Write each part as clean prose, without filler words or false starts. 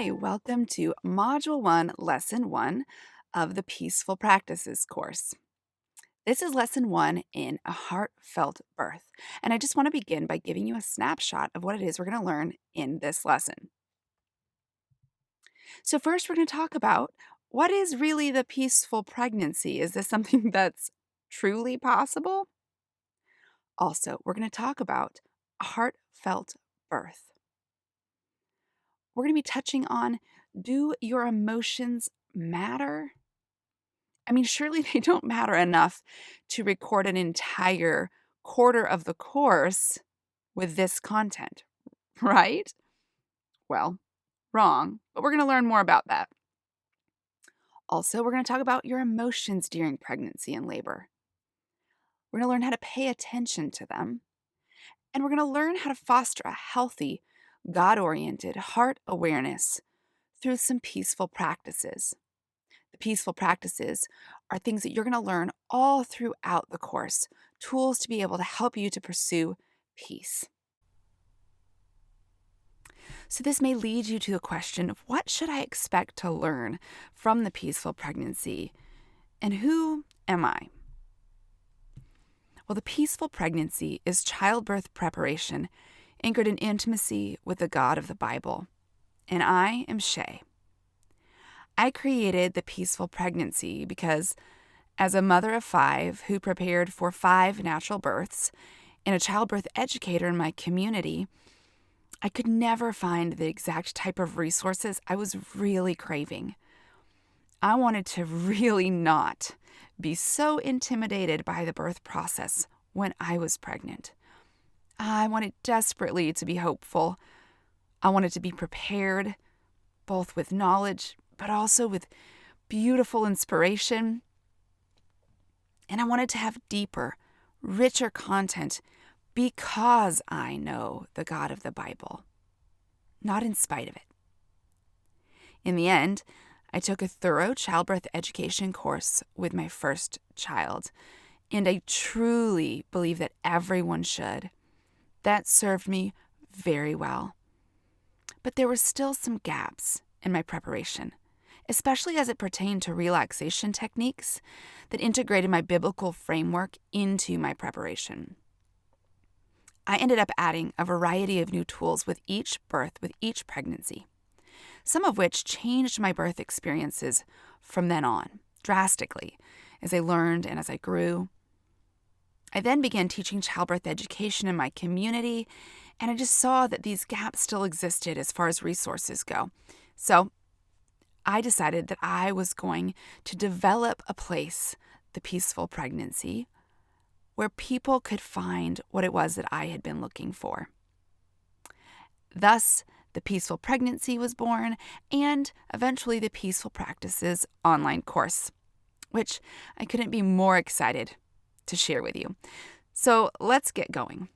Hi, welcome to Module 1, Lesson 1 of the Peaceful Practices course. This is Lesson 1 in a Heartfelt Birth, and I just want to begin by giving you a snapshot of what it is we're going to learn in this lesson. So, first, we're going to talk about what is really the peaceful pregnancy? Is this something that's truly possible? Also, we're going to talk about a heartfelt birth. We're going to be touching on, do your emotions matter? I mean, surely they don't matter enough to record an entire quarter of the course with this content, right? Well, wrong, but we're going to learn more about that. Also, we're going to talk about your emotions during pregnancy and labor. We're going to learn how to pay attention to them, and we're going to learn how to foster a healthy, God-oriented heart awareness through some peaceful practices. The peaceful practices are things that you're going to learn all throughout the course, tools to be able to help you to pursue peace. So this may lead you to the question of what should I expect to learn from the peaceful pregnancy, and who am I? Well, the peaceful pregnancy is childbirth preparation anchored in intimacy with the God of the Bible, and I am Shay. I created the peaceful pregnancy because, as a mother of 5 who prepared for 5 natural births and a childbirth educator in my community, I could never find the exact type of resources I was really craving. I wanted to really not be so intimidated by the birth process when I was pregnant. I wanted desperately to be hopeful. I wanted to be prepared, both with knowledge, but also with beautiful inspiration. And I wanted to have deeper, richer content because I know the God of the Bible, not in spite of it. In the end, I took a thorough childbirth education course with my first child, and I truly believe that everyone should. That served me very well. But there were still some gaps in my preparation, especially as it pertained to relaxation techniques that integrated my biblical framework into my preparation. I ended up adding a variety of new tools with each birth, with each pregnancy, some of which changed my birth experiences from then on, drastically, as I learned and as I grew. I then began teaching childbirth education in my community, and I just saw that these gaps still existed as far as resources go. So I decided that I was going to develop a place, the peaceful pregnancy, where people could find what it was that I had been looking for. Thus, the Peaceful Pregnancy was born, and eventually the Peaceful Practices online course, which I couldn't be more excited to share with you. So let's get going.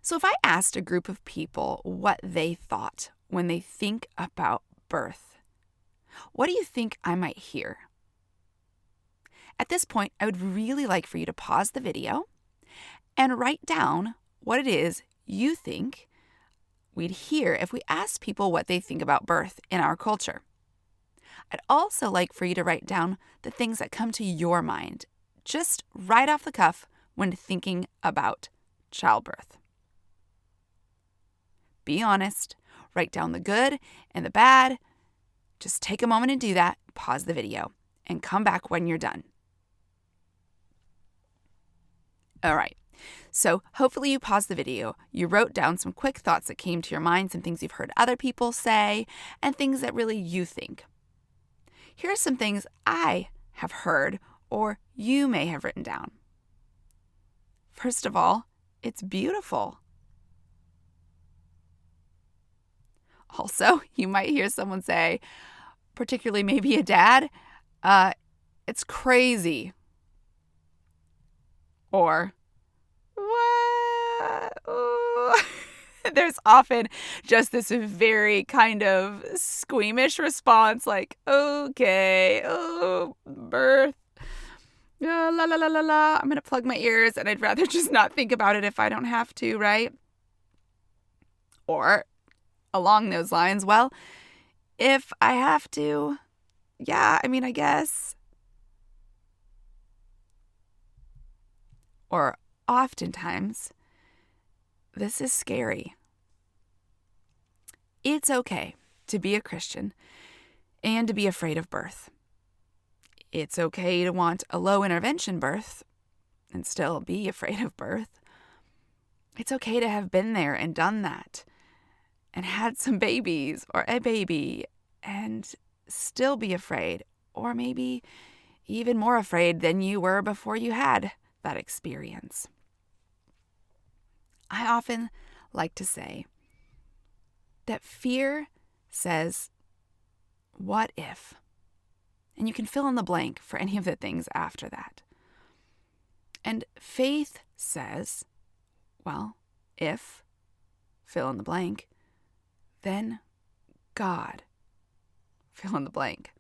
So if I asked a group of people what they thought when they think about birth, what do you think I might hear? At this point, I would really like for you to pause the video and write down what it is you think we'd hear if we asked people what they think about birth in our culture. I'd also like for you to write down the things that come to your mind, just right off the cuff when thinking about childbirth. Be honest, write down the good and the bad. Just take a moment and do that, pause the video, and come back when you're done. All right, so hopefully you paused the video. You wrote down some quick thoughts that came to your mind, some things you've heard other people say, and things that really you think. Here are some things I have heard or you may have written down. First of all, it's beautiful. Also, you might hear someone say, particularly maybe a dad, it's crazy. Or, what? Ooh. There's often just this very kind of squeamish response like, okay, oh, birth, la la la la la, I'm going to plug my ears and I'd rather just not think about it if I don't have to, right? Or along those lines, well, if I have to, yeah, I guess. Or oftentimes, this is scary. It's okay to be a Christian and to be afraid of birth. It's okay to want a low intervention birth and still be afraid of birth. It's okay to have been there and done that and had some babies or a baby and still be afraid, or maybe even more afraid than you were before you had that experience. I often like to say that fear says, what if? And you can fill in the blank for any of the things after that. And faith says, well, if, fill in the blank, then God, fill in the blank.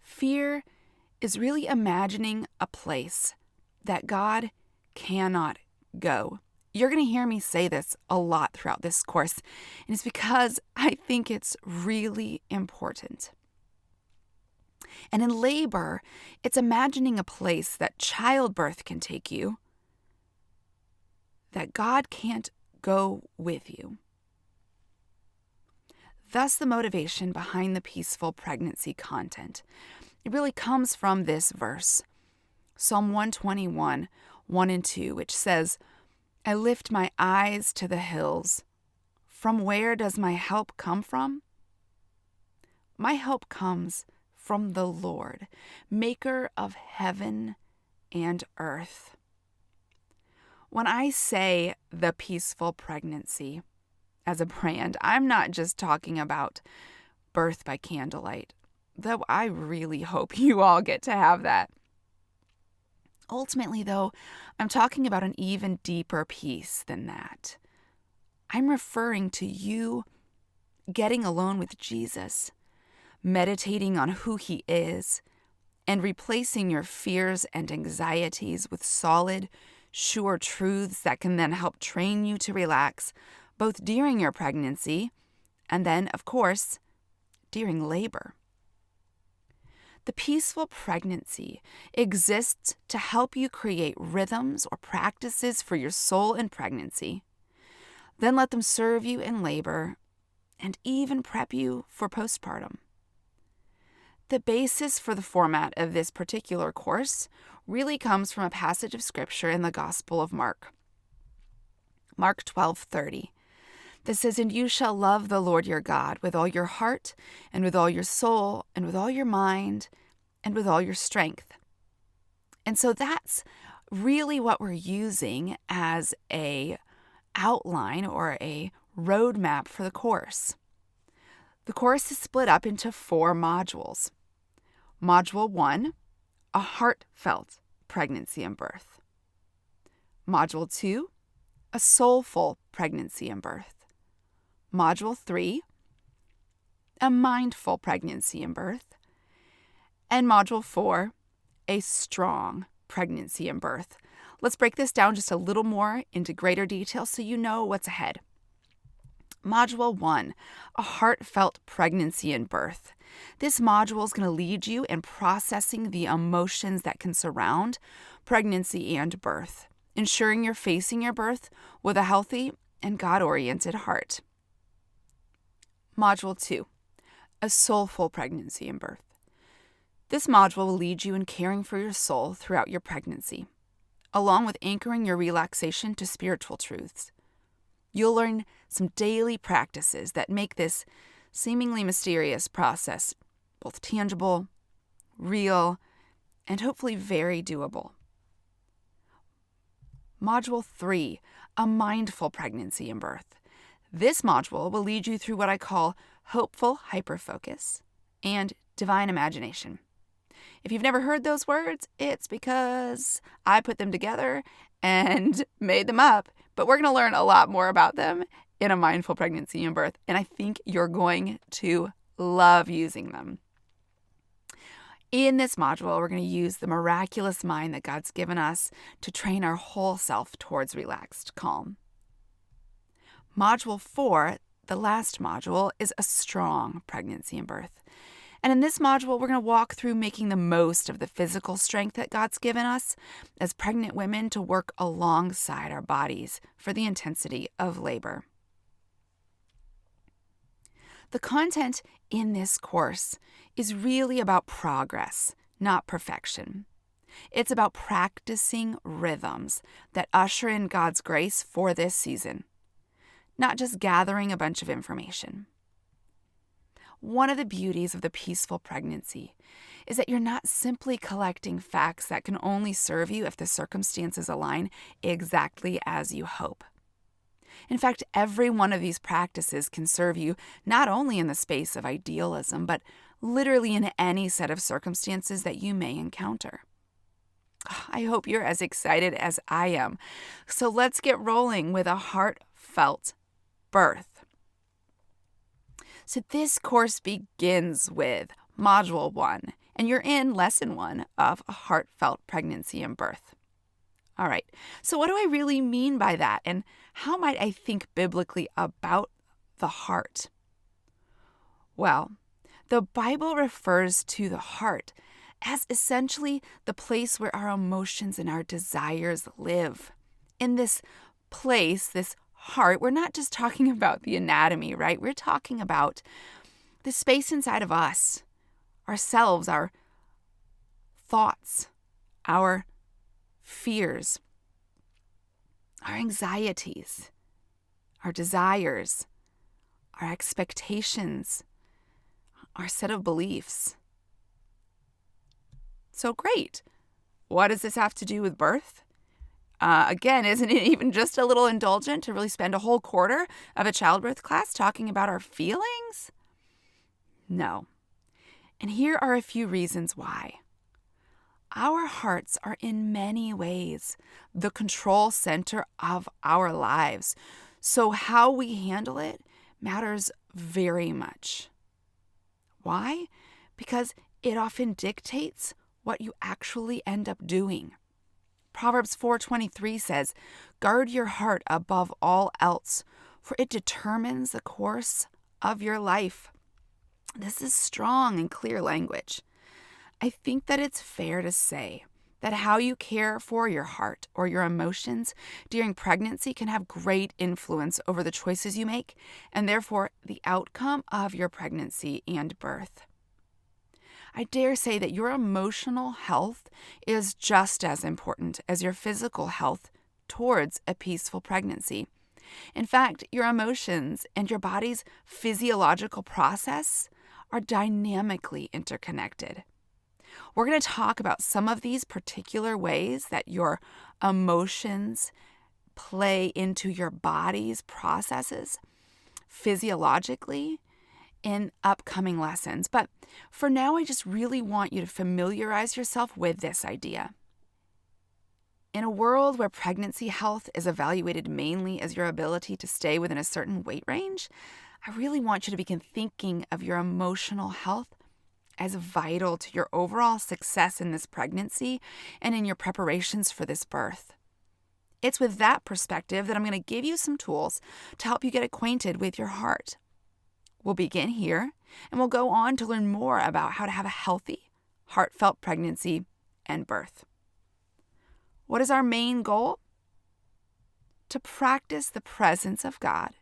Fear is really imagining a place that God cannot go. You're going to hear me say this a lot throughout this course, and it's because I think it's really important. And in labor, it's imagining a place that childbirth can take you, that God can't go with you. Thus, the motivation behind the peaceful pregnancy content. It really comes from this verse, Psalm 121, 1 and 2, which says, I lift my eyes to the hills. From where does my help come from? My help comes from the Lord, maker of heaven and earth. When I say the peaceful pregnancy as a brand, I'm not just talking about birth by candlelight, though I really hope you all get to have that. Ultimately, though, I'm talking about an even deeper peace than that. I'm referring to you getting alone with Jesus, meditating on who he is, and replacing your fears and anxieties with solid, sure truths that can then help train you to relax, both during your pregnancy and then, of course, during labor. The peaceful pregnancy exists to help you create rhythms or practices for your soul in pregnancy, then let them serve you in labor and even prep you for postpartum. The basis for the format of this particular course really comes from a passage of scripture in the Gospel of Mark. Mark 12:30. That says, and you shall love the Lord your God with all your heart and with all your soul and with all your mind and with all your strength. And so that's really what we're using as a outline or a roadmap for the course. The course is split up into 4 modules. Module 1, a heartfelt pregnancy and birth. Module 2, a soulful pregnancy and birth. Module 3, a mindful pregnancy and birth. And Module 4, a strong pregnancy and birth. Let's break this down just a little more into greater detail so you know what's ahead. Module 1, a heartfelt pregnancy and birth. This module is going to lead you in processing the emotions that can surround pregnancy and birth, ensuring you're facing your birth with a healthy and God-oriented heart. Module 2, a soulful pregnancy and birth. This module will lead you in caring for your soul throughout your pregnancy, along with anchoring your relaxation to spiritual truths. You'll learn some daily practices that make this seemingly mysterious process both tangible, real, and hopefully very doable. Module 3, a mindful pregnancy and birth. This module will lead you through what I call hopeful hyperfocus and divine imagination. If you've never heard those words, it's because I put them together and made them up, but we're going to learn a lot more about them in a mindful pregnancy and birth, and I think you're going to love using them. In this module, we're going to use the miraculous mind that God's given us to train our whole self towards relaxed calm. Module 4, the last module, is a strong pregnancy and birth. And in this module, we're going to walk through making the most of the physical strength that God's given us as pregnant women to work alongside our bodies for the intensity of labor. The content in this course is really about progress, not perfection. It's about practicing rhythms that usher in God's grace for this season, not just gathering a bunch of information. One of the beauties of the peaceful pregnancy is that you're not simply collecting facts that can only serve you if the circumstances align exactly as you hope. In fact, every one of these practices can serve you not only in the space of idealism, but literally in any set of circumstances that you may encounter. I hope you're as excited as I am. So let's get rolling with a heartfelt birth. So this course begins with Module 1, and you're in Lesson 1 of a heartfelt pregnancy and birth. All right, so what do I really mean by that, and how might I think biblically about the heart? Well, the Bible refers to the heart as essentially the place where our emotions and our desires live. In this place, this heart, we're not just talking about the anatomy, right? We're talking about the space inside of us, ourselves, our thoughts, our fears, our anxieties, our desires, our expectations, our set of beliefs. So great. What does this have to do with birth? Again, isn't it even just a little indulgent to really spend a whole quarter of a childbirth class talking about our feelings? No. And here are a few reasons why. Our hearts are in many ways the control center of our lives. So how we handle it matters very much. Why? Because it often dictates what you actually end up doing. Proverbs 4:23 says, "Guard your heart above all else, for it determines the course of your life." This is strong and clear language. I think that it's fair to say that how you care for your heart or your emotions during pregnancy can have great influence over the choices you make and therefore the outcome of your pregnancy and birth. I dare say that your emotional health is just as important as your physical health towards a peaceful pregnancy. In fact, your emotions and your body's physiological process are dynamically interconnected. We're going to talk about some of these particular ways that your emotions play into your body's processes physiologically in upcoming lessons. But for now, I just really want you to familiarize yourself with this idea. In a world where pregnancy health is evaluated mainly as your ability to stay within a certain weight range, I really want you to begin thinking of your emotional health as vital to your overall success in this pregnancy and in your preparations for this birth. It's with that perspective that I'm going to give you some tools to help you get acquainted with your heart. We'll begin here, and we'll go on to learn more about how to have a healthy, heartfelt pregnancy and birth. What is our main goal? To practice the presence of God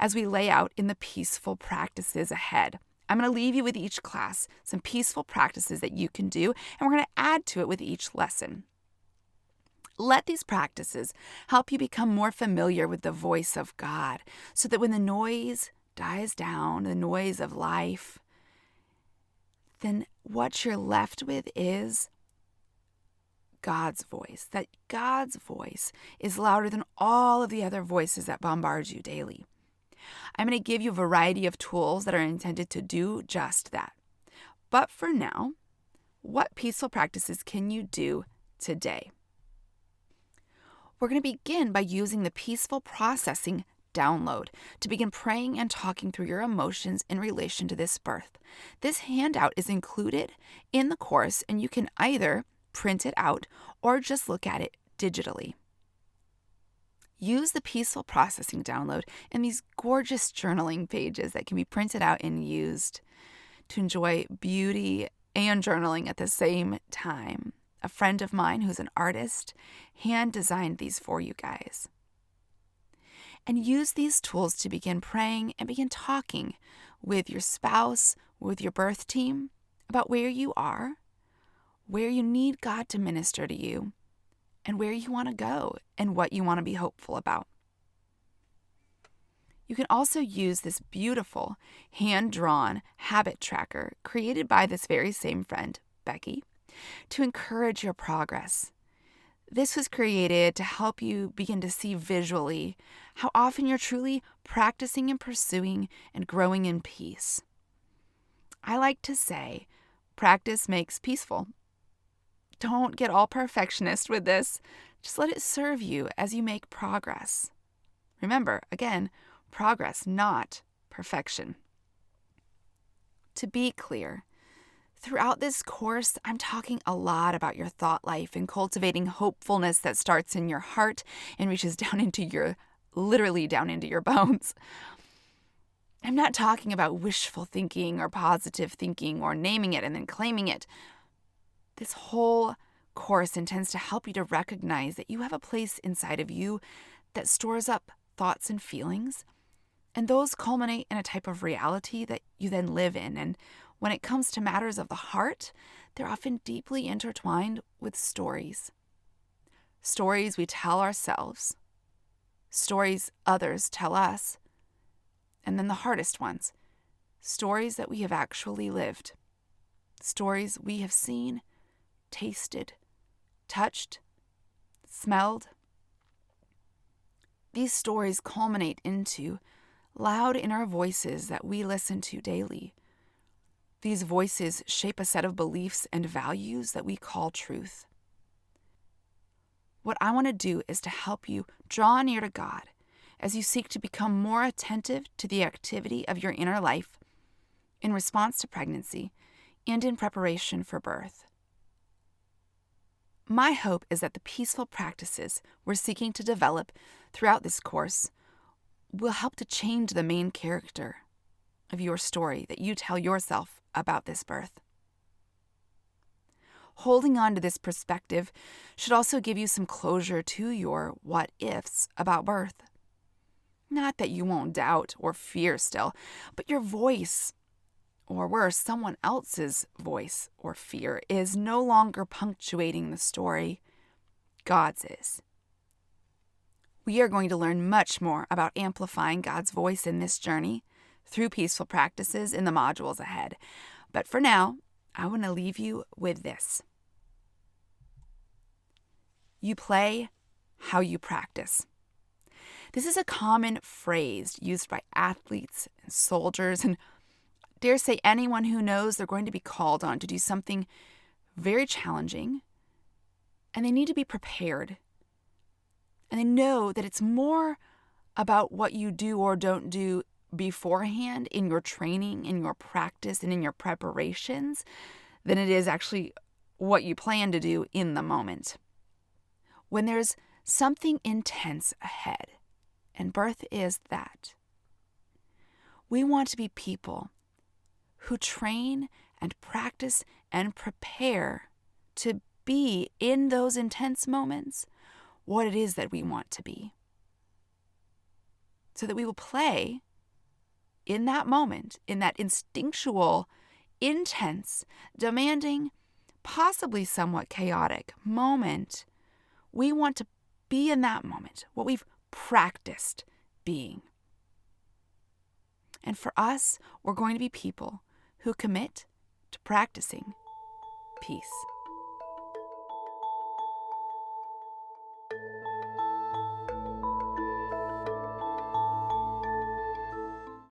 as we lay out in the peaceful practices ahead. I'm going to leave you with each class some peaceful practices that you can do, and we're going to add to it with each lesson. Let these practices help you become more familiar with the voice of God so that when the noise dies down, the noise of life, then what you're left with is God's voice. That God's voice is louder than all of the other voices that bombard you daily. I'm going to give you a variety of tools that are intended to do just that. But for now, what peaceful practices can you do today? We're going to begin by using the peaceful processing download to begin praying and talking through your emotions in relation to this birth. This handout is included in the course, and you can either print it out or just look at it digitally. use the Peaceful Processing download and these gorgeous journaling pages that can be printed out and used to enjoy beauty and journaling at the same time. A friend of mine who's an artist hand-designed these for you guys. And use these tools to begin praying and begin talking with your spouse, with your birth team, about where you are, where you need God to minister to you, and where you want to go and what you want to be hopeful about. You can also use this beautiful hand-drawn habit tracker created by this very same friend, Becky, to encourage your progress. This was created to help you begin to see visually how often you're truly practicing and pursuing and growing in peace. I like to say, practice makes peaceful. Don't get all perfectionist with this. Just let it serve you as you make progress. Remember, again, progress, not perfection. To be clear, throughout this course, I'm talking a lot about your thought life and cultivating hopefulness that starts in your heart and reaches literally down into your bones. I'm not talking about wishful thinking or positive thinking or naming it and then claiming it. This whole course intends to help you to recognize that you have a place inside of you that stores up thoughts and feelings, and those culminate in a type of reality that you then live in. And when it comes to matters of the heart, they're often deeply intertwined with stories. Stories we tell ourselves, stories others tell us, and then the hardest ones, stories that we have actually lived, stories we have seen, tasted, touched, smelled. These stories culminate into loud inner voices that we listen to daily. These voices shape a set of beliefs and values that we call truth. What I want to do is to help you draw near to God as you seek to become more attentive to the activity of your inner life in response to pregnancy and in preparation for birth. My hope is that the peaceful practices we're seeking to develop throughout this course will help to change the main character of your story that you tell yourself about this birth. Holding on to this perspective should also give you some closure to your what-ifs about birth. Not that you won't doubt or fear still, but your voice, or worse, someone else's voice or fear, is no longer punctuating the story. God's is. We are going to learn much more about amplifying God's voice in this journey through peaceful practices in the modules ahead. But for now, I want to leave you with this. You play how you practice. This is a common phrase used by athletes and soldiers and dare say anyone who knows they're going to be called on to do something very challenging, and they need to be prepared. And they know that it's more about what you do or don't do beforehand in your training, in your practice, and in your preparations than it is actually what you plan to do in the moment. When there's something intense ahead, and birth is that, we want to be people who train and practice and prepare to be in those intense moments what it is that we want to be. So that we will play in that moment, in that instinctual, intense, demanding, possibly somewhat chaotic moment. We want to be in that moment, what we've practiced being. And for us, we're going to be people who commit to practicing peace.